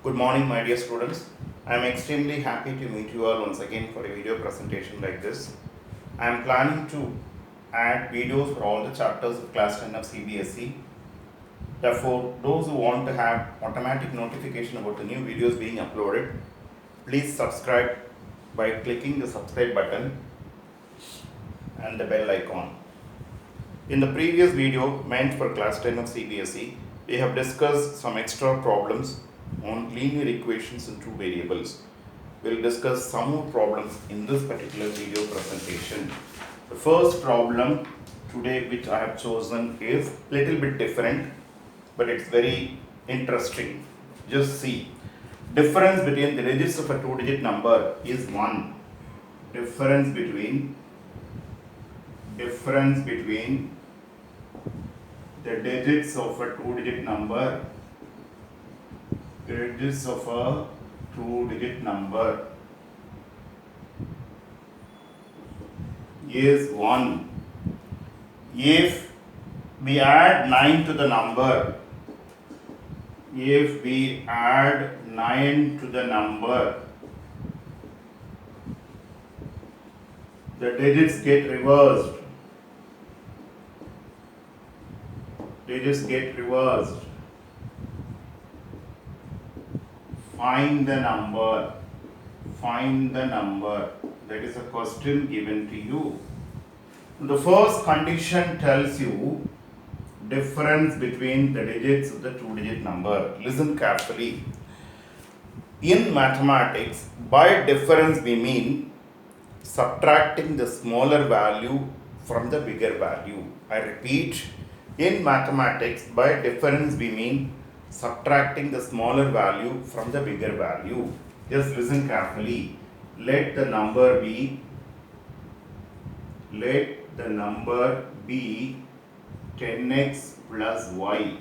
Good morning, my dear students. I am extremely happy to meet you all once again for a video presentation like this. I am planning to add videos for all the chapters of class 10 of CBSE. Therefore, those who want to have automatic notification about the new videos being uploaded, please subscribe by clicking the subscribe button and the bell icon. In the previous video meant for class 10 of CBSE, we have discussed some extra problems on linear equations in two variables. We will discuss some more problems in this particular video presentation. The first problem today which I have chosen is little bit different, but it's very interesting. Just see. Difference between the digits of a two-digit number is 1. Difference between the digits of a two-digit number is 1 if we add 9 to the number. The digits get reversed. Find the number. That is a question given to you. The first condition tells you difference between the digits of the two-digit number. Listen carefully. In mathematics, by difference we mean subtracting the smaller value from the bigger value. I repeat, in mathematics, by difference we mean subtracting the smaller value from the bigger value. Just listen carefully. Let the number be 10x plus y.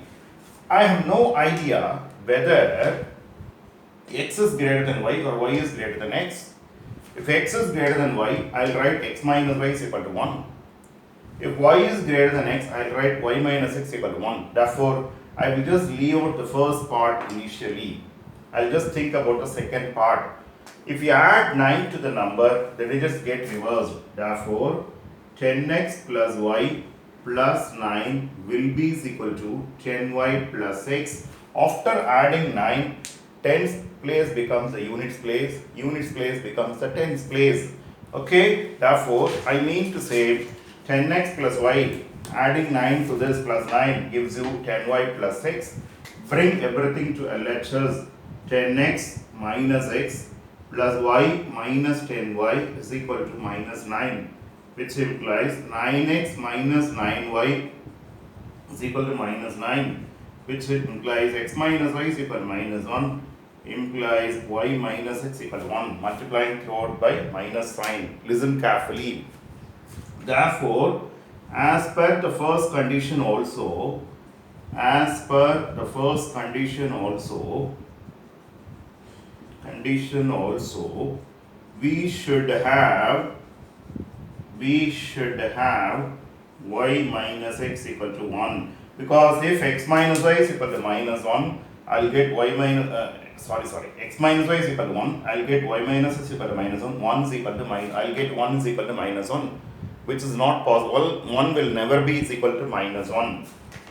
I have no idea whether x is greater than y or y is greater than x. If x is greater than y, I will write x minus y is equal to 1. If y is greater than x, I will write y minus x equal to 1. Therefore, I will just leave out the first part initially. I will just think about the second part. If you add 9 to the number, the digits get reversed. Therefore, 10x plus y plus 9 will be equal to 10y plus x. After adding 9, tens place becomes the units place becomes the tens place. Okay, therefore, I mean to say 10x plus y, adding 9 to this plus 9 gives you 10y plus x. Bring everything to LHS. 10x minus x plus y minus 10y is equal to minus 9, which implies 9x minus 9y is equal to minus 9, which implies x minus y is equal to minus 1, implies y minus x equal to 1, multiplying throughout by minus sign. Listen carefully. Therefore, as per the first condition also, we should have y minus x equal to 1, because if x minus y is equal to minus 1, I'll get y minus x minus y is equal to 1, I'll get y minus x equal to minus 1, 1 is equal to minus, I'll get 1 is equal to minus 1, which is not possible. 1 will never be equal to minus 1.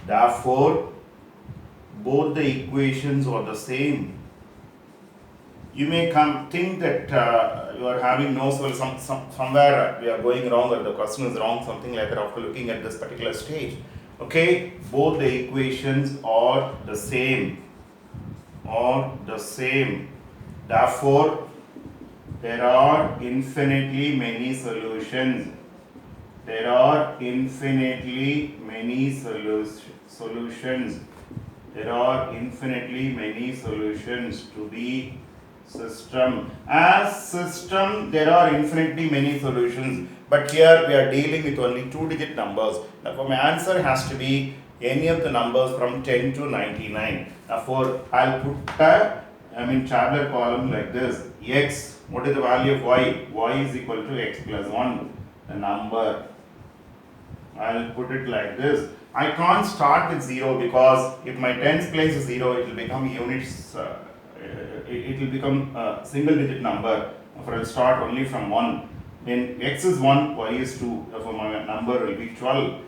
Therefore, both the equations are the same. You may think that you are having no, somewhere we are going wrong or the question is wrong, something like that, after looking at this particular stage. Okay, both the equations are the same. Therefore, there are infinitely many solutions. To the system. As system, there are infinitely many solutions, but here we are dealing with only two-digit numbers. Therefore, my answer has to be any of the numbers from 10 to 99. Therefore, I'll put tabular column like this. X, what is the value of y? Y is equal to x plus 1. The number, I'll put it like this. I can't start with 0 because if my tens place is 0, it will become units it will become a single digit number. Therefore, I will start only from 1. When x is 1, y is 2. Therefore, my number will be 12.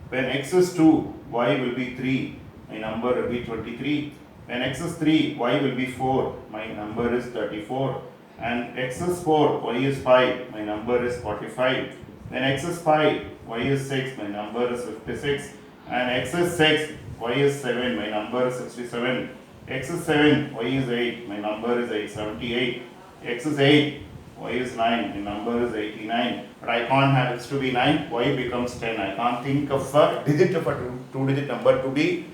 When x is 2, y will be 3. My number will be 23. When x is 3, y will be 4. My number is 34. And x is 4, y is 5. My number is 45. When x is 5, y is 6. My number is 56. And x is 6, y is 7. My number is 67. X is 7, y is 8. My number is 878. X is 8, y is 9. My number is 89. But I can't have x to be 9. Y becomes 10. I can't think of a digit of a two-digit number to be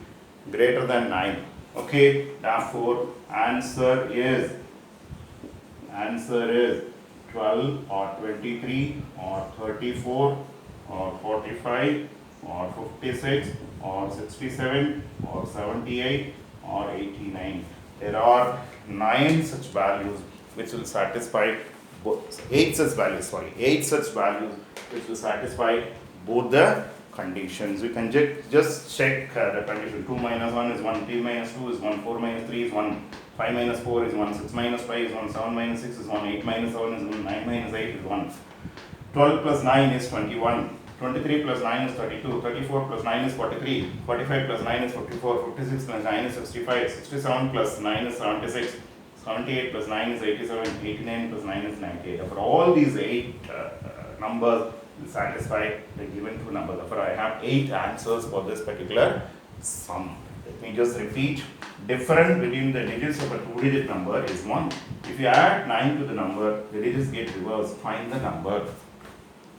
greater than 9. Okay, therefore answer is 12 or 23 or 34 or 45 or 56 or 67 or 78 or 89. There are 9 such values which will satisfy both, 8 such values which will satisfy both the conditions. You can just check the condition. 2 minus 1 is 1, 3 minus 2 is 1, 4 minus 3 is 1, 5 minus 4 is 1, 6 minus 5 is 1, 7 minus 6 is 1, 8 minus 7 is 1, 9 minus 8 is 1, 12 plus 9 is 21, 23 plus 9 is 32, 34 plus 9 is 43, 45 plus 9 is 54, 56 plus 9 is 65, 67 plus 9 is 76, 78 plus 9 is 87, 89 plus 9 is 98. For all these 8 numbers will satisfy the given two numbers. Therefore, I have 8 answers for this particular sum. Let me just repeat. Difference between the digits of a two-digit number is 1. If you add 9 to the number, the digits get reversed. Find the number.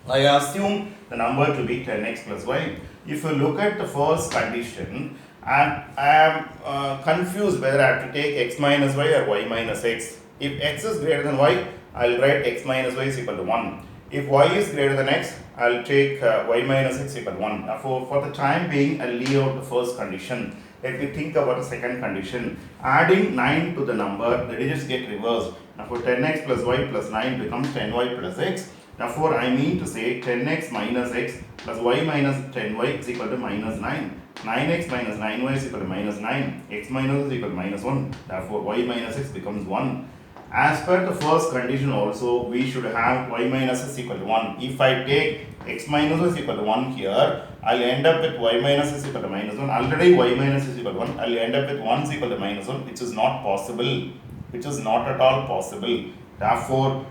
I assume the number to be 10x plus y. If you look at the first condition, I am confused whether I have to take x minus y or y minus x. If x is greater than y, I will write x minus y is equal to 1. If y is greater than x, I will take y minus x equal to 1. Therefore, for the time being, I will leave out the first condition. Let me think about the second condition. Adding 9 to the number, the digits get reversed. Therefore, 10x plus y plus 9 becomes 10y plus x. Therefore, I mean to say 10x minus x plus y minus 10y is equal to minus 9. 9x minus 9y is equal to minus 9. X minus is equal to minus 1. Therefore, y minus x becomes 1. As per the first condition also, we should have y minus is equal to 1. If I take x minus is equal to 1 here, I will end up with y minus is equal to minus 1. Already y minus is equal to 1. I will end up with 1 is equal to minus 1, which is not possible. Which is not at all possible. Therefore,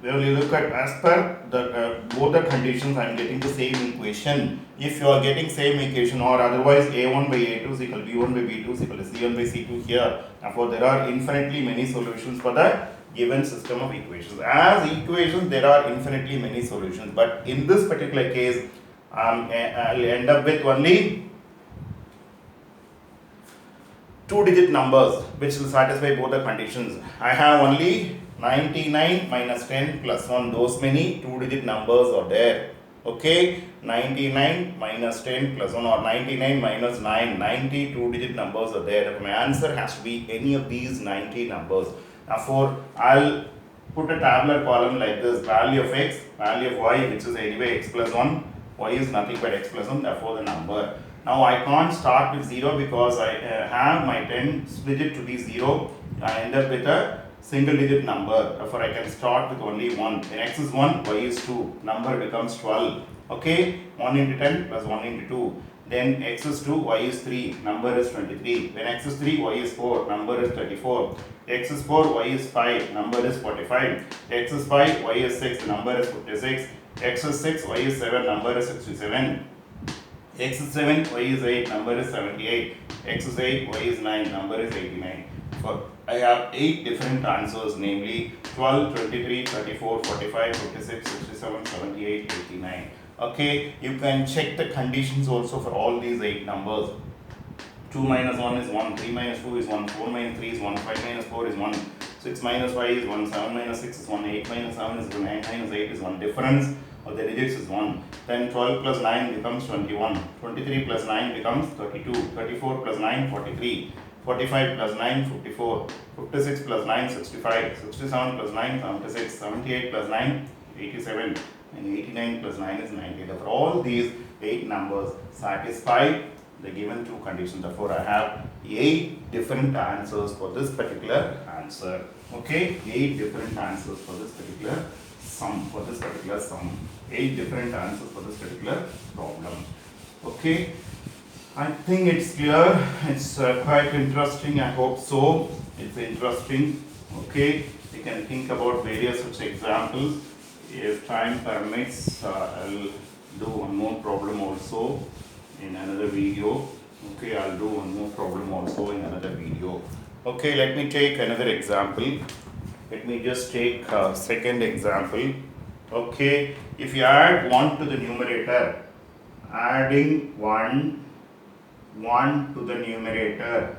when you look at as per the both the conditions, I am getting the same equation. If you are getting same equation or otherwise a1 by a2 is equal to b1 by b2 is equal to c1 by c2 here. Therefore, there are infinitely many solutions for the given system of equations. As equations, there are infinitely many solutions. But in this particular case, I will end up with only two-digit numbers which will satisfy both the conditions. I have only 99 minus 10 plus 1, those many two-digit numbers are there. Okay, 99 minus 10 plus 1 or 99 minus 9, 90 two-digit numbers are there. My answer has to be any of these 90 numbers. Therefore, I'll put a tabular column like this: value of x, value of y, which is anyway x plus 1, y is nothing but x plus 1, therefore the number. Now I can't start with 0 because I have my 10th digit to be 0. I end up with a single digit number. Therefore, I can start with only 1. When x is 1, y is 2. Number becomes 12. Okay, 1 into 10 plus 1 into 2. Then x is 2, y is 3. Number is 23. When x is 3, y is 4. Number is 34. X is 4, y is 5. Number is 45. X is 5, y is 6. Number is 56. X is 6, y is 7. Number is 67. X is 7, y is 8, number is 78. X is 8, y is 9, number is 89. So I have 8 different answers, namely 12, 23, 34, 45, 56, 67, 78, 89. Okay, you can check the conditions also for all these 8 numbers. 2 minus 1 is 1, 3 minus 2 is 1, 4 minus 3 is 1, 5 minus 4 is 1, 6 minus 5 is 1, 7 minus 6 is 1, 8 minus 7 is 1, 9 minus 8 is 1. Difference of the digits is 1. Then 12 plus 9 becomes 21. 23 plus 9 becomes 32. 34 plus 9, 43. 45 plus 9, 54. 56 plus 9, 65. 67 plus 9, 76. 78 plus 9, 87. And 89 plus 9 is 90. Therefore, all these 8 numbers satisfy the given two conditions. Therefore, I have 8 different answers for this particular answer. Okay, 8 different answers for this particular sum, 8 different answers for this particular problem. Okay, I think it's clear. It's quite interesting. I hope so. It's interesting. Okay, you can think about various such examples. If time permits, I'll do one more problem also in another video. Okay, I'll do one more problem also in another video. Okay, let me take another example. Let me just take a second example. Okay, if you add 1 to the numerator, adding 1 to the numerator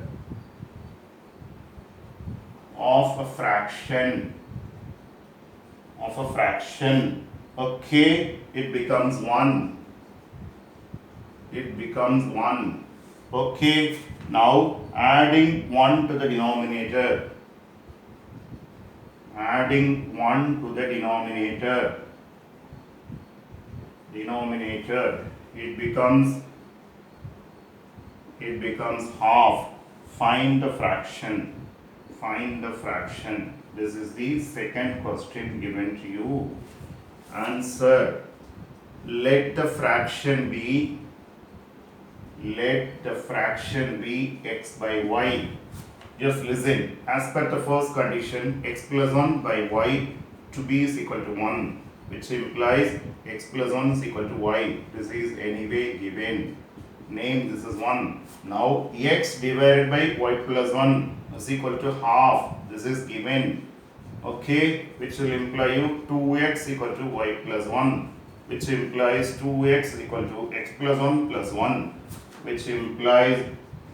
of a fraction, okay, it becomes 1. Okay, now adding 1 to the denominator, it becomes half. Find the fraction. This is the second question given to you. Answer. Let the fraction be x by y. Just listen. As per the first condition, x plus 1 by y to be is equal to 1, which implies x plus 1 is equal to y. This is anyway given. Name this is 1. Now x divided by y plus 1 is equal to half. This is given. Okay, which will imply you 2x equal to y plus 1, which implies 2x equal to x plus 1 plus 1, which implies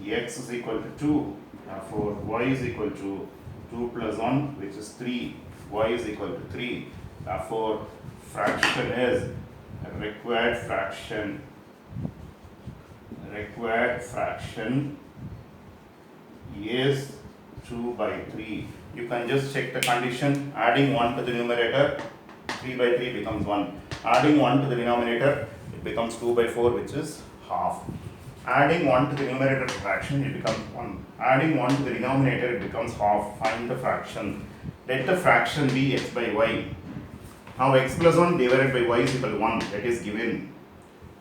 x is equal to 2. Therefore, y is equal to 2 plus 1, which is 3. Y is equal to 3. Therefore, fraction is required fraction is 2 by 3. You can just check the condition. Adding 1 to the numerator, 3 by 3 becomes 1. Adding 1 to the denominator, it becomes 2 by 4, which is half. Adding 1 to the numerator fraction, it becomes 1. Adding 1 to the denominator, it becomes half. Find the fraction. Let the fraction be x by y. Now x plus 1 divided by y is equal to 1. That is given.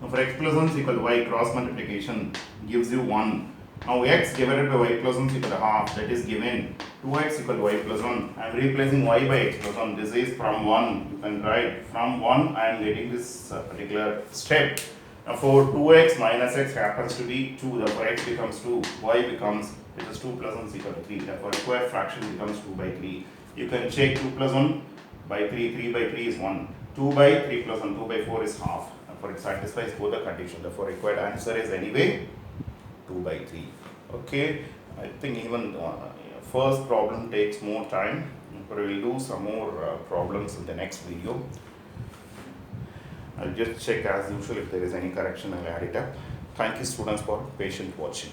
Now for x plus 1 is equal to y, cross multiplication gives you 1. Now x divided by y plus 1 is equal to half. That is given. 2x equal to y plus 1. I am replacing y by x plus 1. This is from 1. You can write from 1. I am getting this particular step. Now for 2x minus x happens to be 2. Therefore x becomes 2. Y becomes, which is 2 plus 1 is equal to 3. Therefore required fraction becomes 2 by 3. You can check 2 plus 1 by 3. 3 by 3 is 1. 2 by 3 plus 1. 2 by 4 is half. Therefore it satisfies both the conditions. Therefore required answer is anyway 2 by 3. Okay, I think even first problem takes more time, but we will do some more problems in the next video. I'll just check as usual if there is any correction. I'll add it up. Thank you students for patient watching.